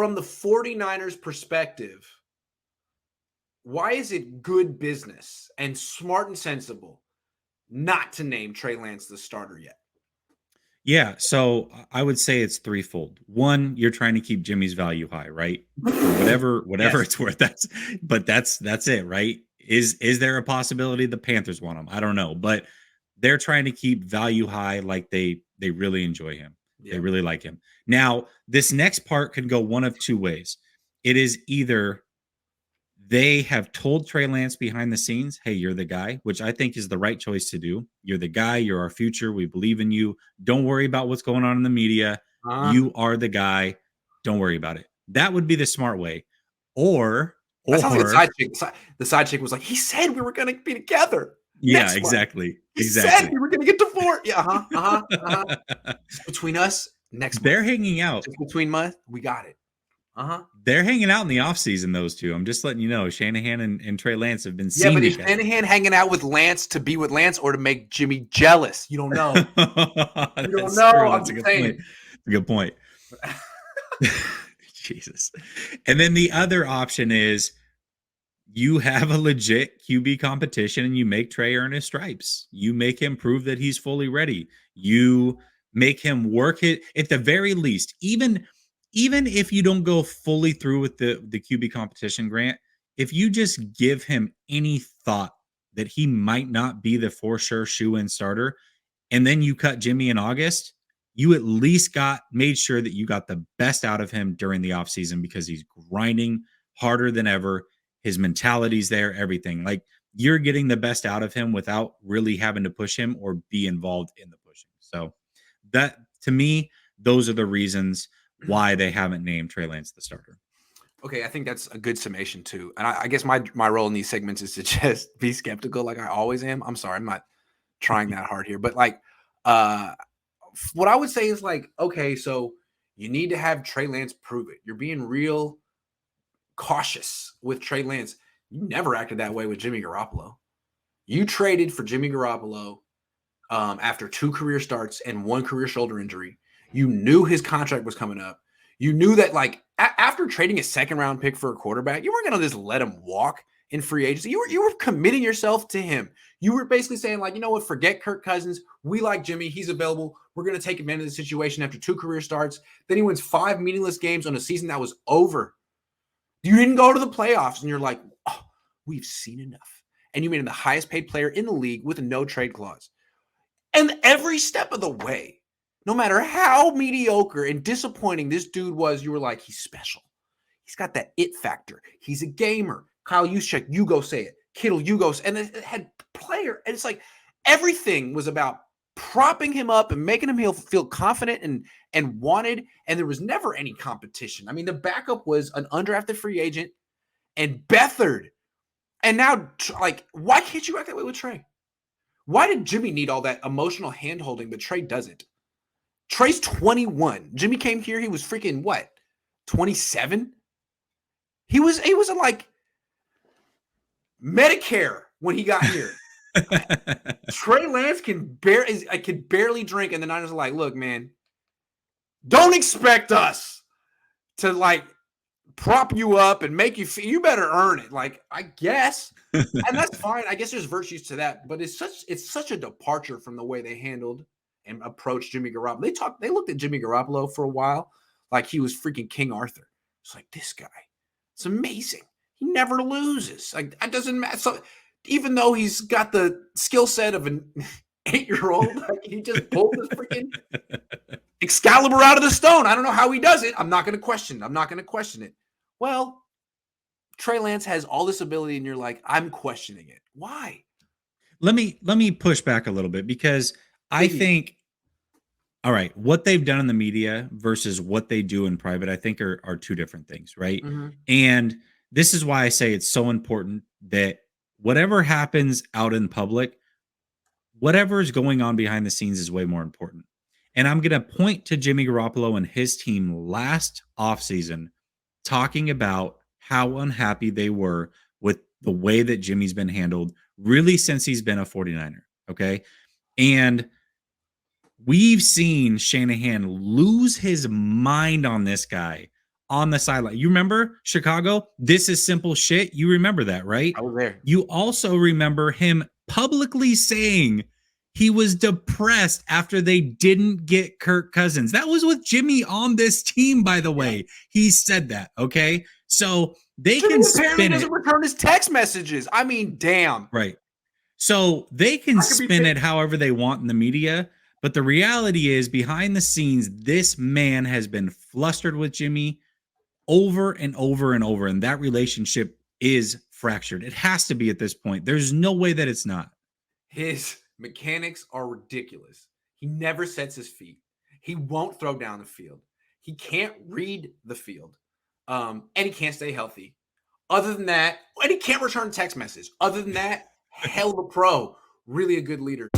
from the 49ers perspective, why is it good business and smart and sensible not to name Trey Lance the starter yet? Yeah, so I would say it's threefold. One, you're trying to keep Jimmy's value high, right? For whatever Yes. it's worth. That's it, right? Is there a possibility the Panthers want him? I don't know, but they're trying to keep value high, like they really enjoy him. They Yeah. really like him. Now, this next part could go one of two ways. It is either they have told Trey Lance behind the scenes, hey, you're the guy, which I think is the right choice to do. You're the guy. You're our future. We believe in you. Don't worry about what's going on in the media. Uh, You are the guy. Don't worry about it. That would be the smart way. Or, that sounds like a or, side chick. The side chick was like, he said we were going to be together yeah, next month. exactly. He said Exactly. we were going to get to 4. Yeah, Just between us, next They're month. hanging out. Just between month, we got it. They're hanging out in the offseason, those two. I'm just letting you know. Shanahan and Trey Lance have been Yeah, seen but is together. Shanahan hanging out with Lance to be with Lance or to make Jimmy jealous? You don't know. You don't That's know. true. I'm That's a just good point. saying. That's a good point. Jesus. And then the other option is you have a legit QB competition and you make Trey earn his stripes. You make him prove that he's fully ready. You make him work it at the very least. Even if you don't go fully through with the QB competition, Grant, if you just give him any thought that he might not be the for sure shoe-in starter, and then you cut Jimmy in August, you at least made sure that you got the best out of him during the offseason because he's grinding harder than ever. His mentality's there, everything. Like you're getting the best out of him without really having to push him or be involved in the pushing. So that to me, those are the reasons why they haven't named Trey Lance the starter. Okay, I think that's a good summation too. And I guess my role in these segments is to just be skeptical, like I always am. I'm sorry, I'm not trying that hard here, but like, what I would say is like, okay, so you need to have Trey Lance prove it. You're being real cautious with Trey Lance. You never acted that way with Jimmy Garoppolo. You traded for Jimmy Garoppolo after 2 career starts and 1 career shoulder injury. You knew his contract was coming up. You knew that, like, after trading a second-round pick for a quarterback, you weren't going to just let him walk in free agency. You were committing yourself to him. You were basically saying, like, you know what, forget Kirk Cousins. We like Jimmy. He's available. We're going to take advantage of the situation after 2 career starts. Then he wins 5 meaningless games on a season that was over. You didn't go to the playoffs, and you're like, oh, we've seen enough. And you made him the highest-paid player in the league with a no-trade clause. And every step of the way, no matter how mediocre and disappointing this dude was, you were like, he's special. He's got that it factor. He's a gamer. Kyle Juszczyk, you go say it. Kittle, you go say it. And it had player. And it's like everything was about propping him up and making him feel confident and wanted. And there was never any competition. I mean, the backup was an undrafted free agent and Beathard. And now, like, why can't you act that way with Trey? Why did Jimmy need all that emotional hand-holding, but Trey doesn't? Trey's 21. Jimmy came here, he was freaking what? 27? He was like Medicare when he got here. Trey Lance can barely drink, and the Niners are like, look, man, don't expect us to like prop you up and make you feel, you better earn it. Like, I guess. And that's fine. I guess there's virtues to that, but it's such a departure from the way they handled and approached Jimmy Garoppolo. They looked at Jimmy Garoppolo for a while like he was freaking King Arthur. It's like, this guy, it's amazing. He never loses. Like, that doesn't matter. So even though he's got the skill set of an 8-year-old, like, he just pulled this freaking Excalibur out of the stone. I don't know how he does it. I'm not going to question it. Well, Trey Lance has all this ability, and you're like, I'm questioning it. Why? Let me push back a little bit because I think, all right, what they've done in the media versus what they do in private, I think are two different things, right? Mm-hmm. And this is why I say it's so important that whatever happens out in public, whatever is going on behind the scenes is way more important. And I'm going to point to Jimmy Garoppolo and his team last offseason talking about how unhappy they were with the way that Jimmy's been handled really since he's been a 49er. Okay. And we've seen Shanahan lose his mind on this guy on the sideline. You remember Chicago? This is simple shit. You remember that, right? I was there. You also remember him publicly saying he was depressed after they didn't get Kirk Cousins. That was with Jimmy on this team, by the way. He said that, okay? So they Jimmy can apparently spin doesn't it. return his text messages. I mean, damn. Right. So they can I could be spin pissed. it however they want in the media. But the reality is, behind the scenes, this man has been flustered with Jimmy over and over and over. And that relationship is fractured. It has to be at this point. There's no way that it's not. His mechanics are ridiculous. He never sets his feet. He won't throw down the field. He can't read the field. And he can't stay healthy. Other than that, and he can't return a text message. Other than that, hell of a pro. Really a good leader.